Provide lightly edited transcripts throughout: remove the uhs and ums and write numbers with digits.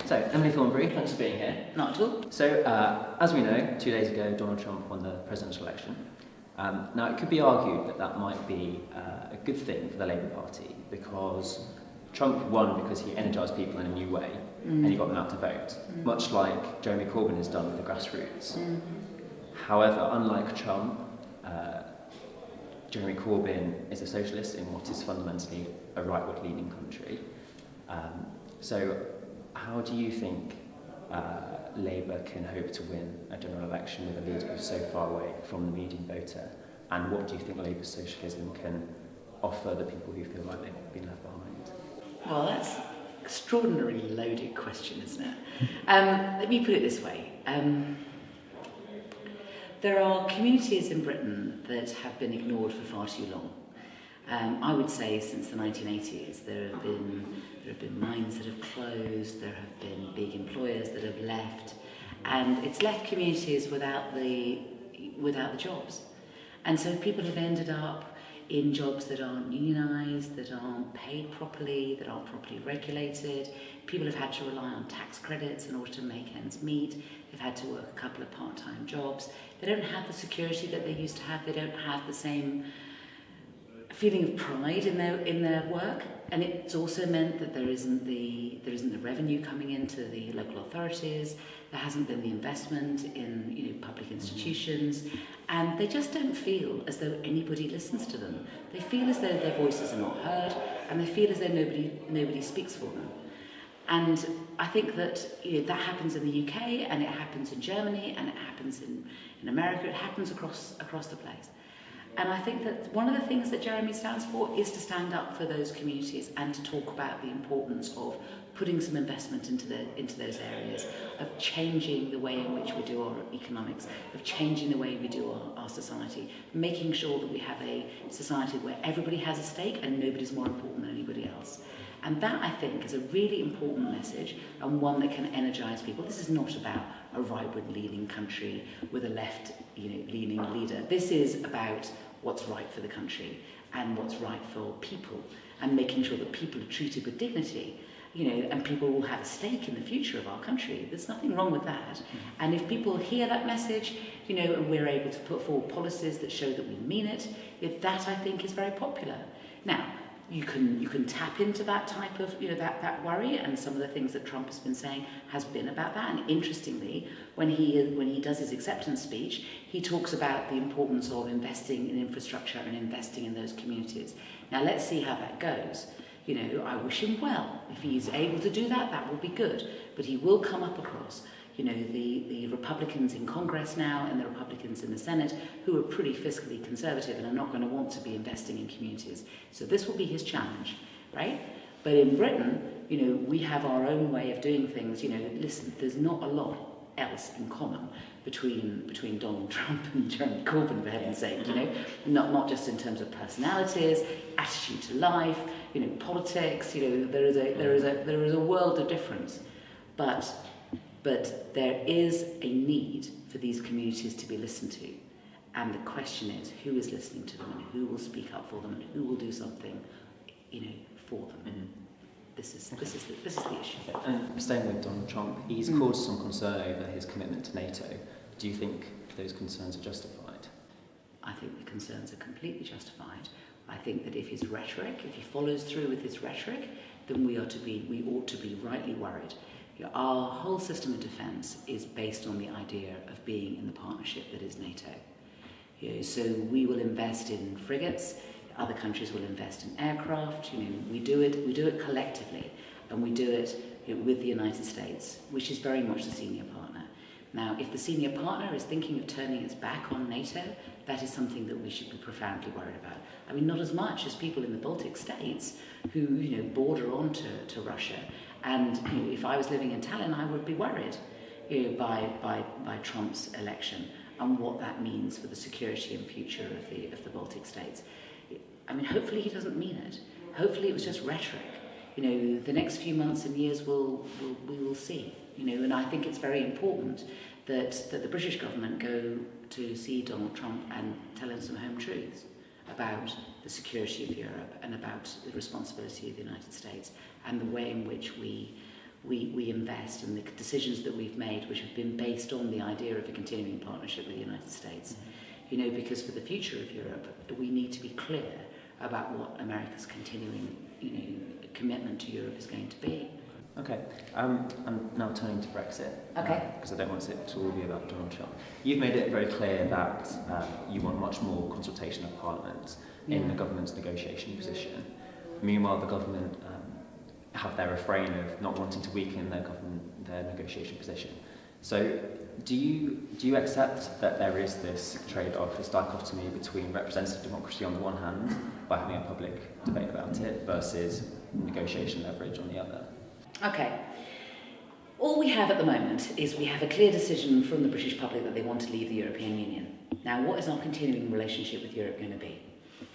So, Emily Thornberry, thanks for being here. Not at all. So, as we know, 2 days ago, Donald Trump won the presidential election. Now, it could be argued that that might be a good thing for the Labour Party, because Trump won because he energised people in a new way, and he got them out to vote, much like Jeremy Corbyn has done with the grassroots. However, unlike Trump, Jeremy Corbyn is a socialist in what is fundamentally a rightward-leaning country. So, how do you think Labour can hope to win a general election with a leader who's so far away from the median voter? And what do you think Labour socialism can offer the people who feel like they've been left behind? Well, that's an extraordinarily loaded question, isn't it? Let me put it this way. There are communities in Britain that have been ignored for far too long. I would say since the 1980s there have been mines that have closed, there have been big employers that have left, and it's left communities without the jobs. And so people have ended up in jobs that aren't unionised, that aren't paid properly, that aren't properly regulated. People have had to rely on tax credits in order to make ends meet. They've had to work a couple of part-time jobs. They don't have the security that they used to have. They don't have the same feeling of pride in their work, and it's also meant that there isn't the revenue coming into the local authorities. There hasn't been the investment in public institutions, and they just don't feel as though anybody listens to them. They feel as though their voices are not heard, and they feel as though nobody speaks for them. And I think that that happens in the UK, and it happens in Germany, and it happens in America. It happens across the place. And I think that one of the things that Jeremy stands for is to stand up for those communities and to talk about the importance of putting some investment into those areas, of changing the way in which we do our economics, of changing the way we do our society, making sure that we have a society where everybody has a stake and nobody's more important than anybody else. And that, I think, is a really important message, and one that can energise people. This is not about a rightward-leaning country with a left-leaning leader. This is about what's right for the country and what's right for people, and making sure that people are treated with dignity, and people will have a stake in the future of our country. There's nothing wrong with that. And if people hear that message, and we're able to put forward policies that show that we mean it, that I think is very popular. Now, you can tap into that type of that worry, and some of the things that Trump has been saying has been about that. And interestingly, when he does his acceptance speech, he talks about the importance of investing in infrastructure and investing in those communities. Now let's see how that goes. I wish him well. If he's able to do that, that will be good. But he will come up across the Republicans in Congress now and the Republicans in the Senate, who are pretty fiscally conservative and are not going to want to be investing in communities. So this will be his challenge, right? But in Britain, we have our own way of doing things. Listen, there's not a lot else in common between Donald Trump and Jeremy Corbyn, for heaven's sake. Not just in terms of personalities, attitude to life, politics. There is a world of difference, but there is a need for these communities to be listened to. And the question is, who is listening to them, and who will speak up for them, and who will do something, for them. This is the issue. And staying with Donald Trump, he's caused some concern over his commitment to NATO. Do you think those concerns are justified? I think the concerns are completely justified. I think that if he follows through with his rhetoric, then we ought to be rightly worried. Our whole system of defence is based on the idea of being in the partnership that is NATO. So we will invest in frigates, other countries will invest in aircraft. We do it collectively, and we do it with the United States, which is very much the senior partner. Now, if the senior partner is thinking of turning its back on NATO, that is something that we should be profoundly worried about. I mean, not as much as people in the Baltic states who border on to Russia. And if I was living in Tallinn, I would be worried by Trump's election and what that means for the security and future of the Baltic states. I mean, hopefully he doesn't mean it. Hopefully it was just rhetoric. The next few months and years we will see. And I think it's very important that the British government go to see Donald Trump and tell him some home truths about the security of Europe and about the responsibility of the United States and the way in which we we invest, and the decisions that we've made, which have been based on the idea of a continuing partnership with the United States. You know, because for the future of Europe, we need to be clear about what America's continuing, you know, commitment to Europe is going to be. Okay, I'm now turning to Brexit. Okay. Because I don't want it to all be about Donald Trump. You've made it very clear that you want much more consultation of Parliament in the government's negotiation position. Meanwhile, the government have their refrain of not wanting to weaken their negotiation position. So, do you accept that there is this trade-off, this dichotomy between representative democracy on the one hand, by having a public debate about it, versus negotiation leverage on the other? Okay. All we have at the moment is we have a clear decision from the British public that they want to leave the European Union. Now, what is our continuing relationship with Europe going to be?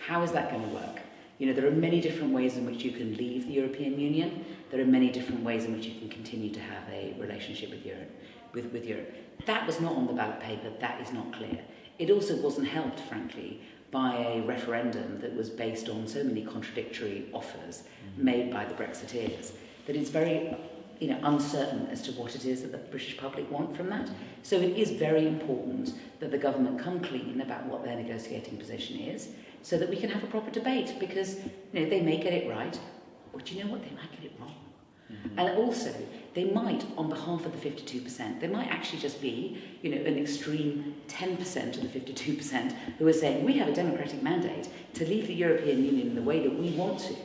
How is that going to work? You know, there are many different ways in which you can leave the European Union. There are many different ways in which you can continue to have a relationship with Europe. With Europe. That was not on the ballot paper. That is not clear. It also wasn't helped, frankly, by a referendum that was based on so many contradictory offers made by the Brexiteers that it's very, you know, uncertain as to what it is that the British public want from that. So it is very important that the government come clean about what their negotiating position is, so that we can have a proper debate, because, you know, they may get it right, or do you know what, they might get it wrong. And also, they might, on behalf of the 52%, there might actually just be, you know, an extreme 10% of the 52% who are saying, we have a democratic mandate to leave the European Union in the way that we want to.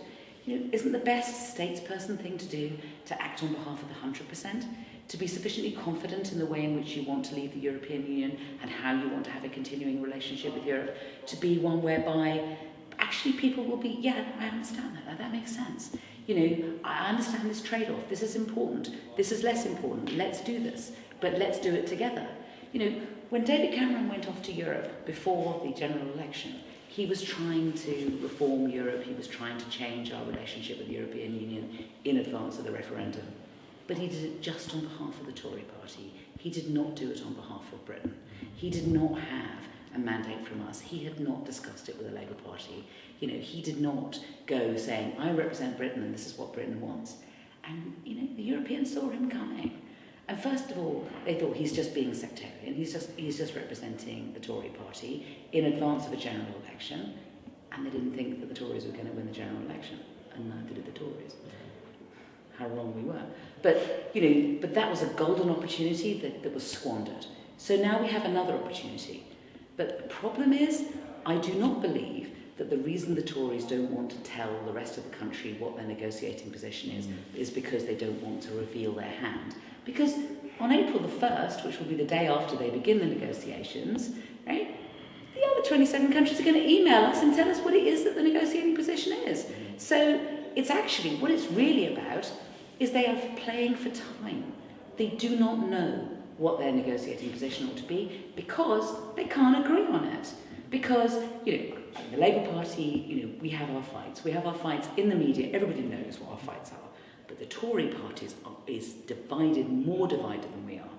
You know, isn't the best statesperson thing to do to act on behalf of the 100%? To be sufficiently confident in the way in which you want to leave the European Union and how you want to have a continuing relationship with Europe, to be one whereby actually people will be, yeah, I understand that makes sense. You know, I understand this trade-off, this is important, this is less important, let's do this, but let's do it together. You know, when David Cameron went off to Europe before the general election, he was trying to reform Europe, he was trying to change our relationship with the European Union in advance of the referendum. But he did it just on behalf of the Tory party. He did not do it on behalf of Britain. He did not have a mandate from us. He had not discussed it with the Labour Party. You know, he did not go saying, I represent Britain and this is what Britain wants. And, you know, the Europeans saw him coming. And first of all, they thought he's just being sectarian. He's just representing the Tory party in advance of a general election. And they didn't think that the Tories were going to win the general election. And neither did the Tories. How wrong we were. But, you know, but that was a golden opportunity that was squandered. So now we have another opportunity. But the problem is, I do not believe that the reason the Tories don't want to tell the rest of the country what their negotiating position is because they don't want to reveal their hand. Because on April the 1st, which will be the day after they begin the negotiations, right, the other 27 countries are going to email us and tell us what it is that the negotiating position is. So it's actually, what it's really about is they are playing for time. They do not know what their negotiating position ought to be because they can't agree on it. Because, you know, the Labour Party, you know, we have our fights. We have our fights in the media. Everybody knows what our fights are. But the Tory party is divided, more divided than we are.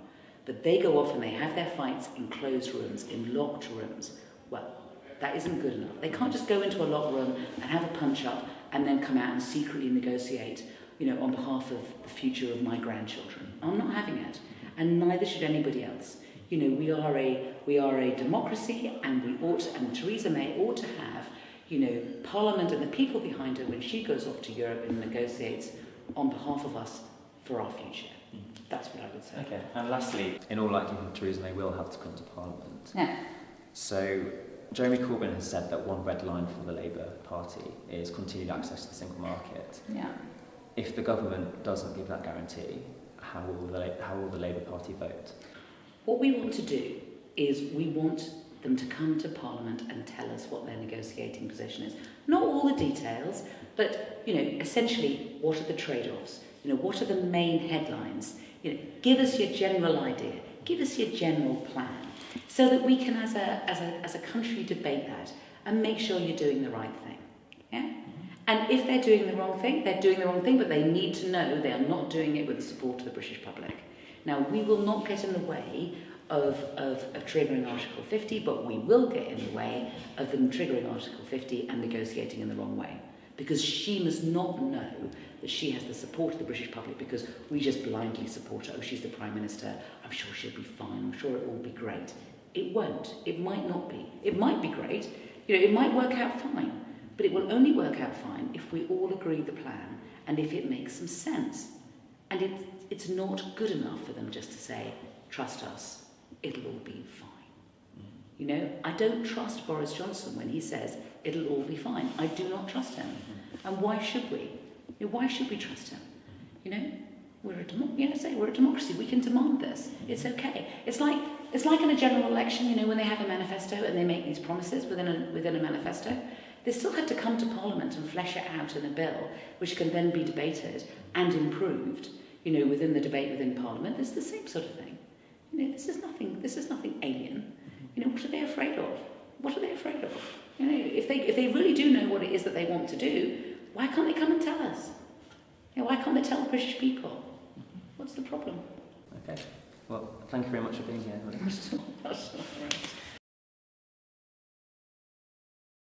But they go off and they have their fights in closed rooms, in locked rooms. Well, that isn't good enough. They can't just go into a locked room and have a punch-up and then come out and secretly negotiate, you know, on behalf of the future of my grandchildren. I'm not having it. And neither should anybody else. You know, we are a democracy, and and Theresa May ought to have, you know, Parliament and the people behind her when she goes off to Europe and negotiates on behalf of us for our future. That's what I would say. Okay, and lastly, in all likelihood, Theresa May will have to come to Parliament. Yeah. So, Jeremy Corbyn has said that one red line for the Labour Party is continued access to the single market. Yeah. If the government doesn't give that guarantee, how will the Labour Party vote? What we want to do is we want them to come to Parliament and tell us what their negotiating position is. Not all the details, but, you know, essentially, what are the trade-offs? You know, what are the main headlines? You know, give us your general idea. Give us your general plan, so that we can, as a country, debate that and make sure you're doing the right thing. Yeah. And if they're doing the wrong thing, they're doing the wrong thing, but they need to know they are not doing it with the support of the British public. Now, we will not get in the way of triggering Article 50, but we will get in the way of them triggering Article 50 and negotiating in the wrong way. because she must not know that she has the support of the British public because we just blindly support her. Oh, she's the Prime Minister. I'm sure she'll be fine. I'm sure it will be great. It won't. It might not be. It might be great. It might work out fine. But it will only work out fine if we all agree the plan and if it makes some sense. And it's not good enough for them just to say, trust us, it'll all be fine. I don't trust Boris Johnson when he says it'll all be fine. I do not trust him. And why should we? Why should we trust him? We're a democracy. We can demand this. It's okay. It's like in a general election, when they have a manifesto and they make these promises within a manifesto, they still have to come to Parliament and flesh it out in a bill, which can then be debated and improved, within the debate within Parliament. It's the same sort of thing. This is nothing alien. What are they afraid of? What are they afraid of? If they really do know what it is that they want to do, why can't they come and tell us? Why can't they tell the British people? What's the problem? Okay. Well, thank you very much for being here. That's all right.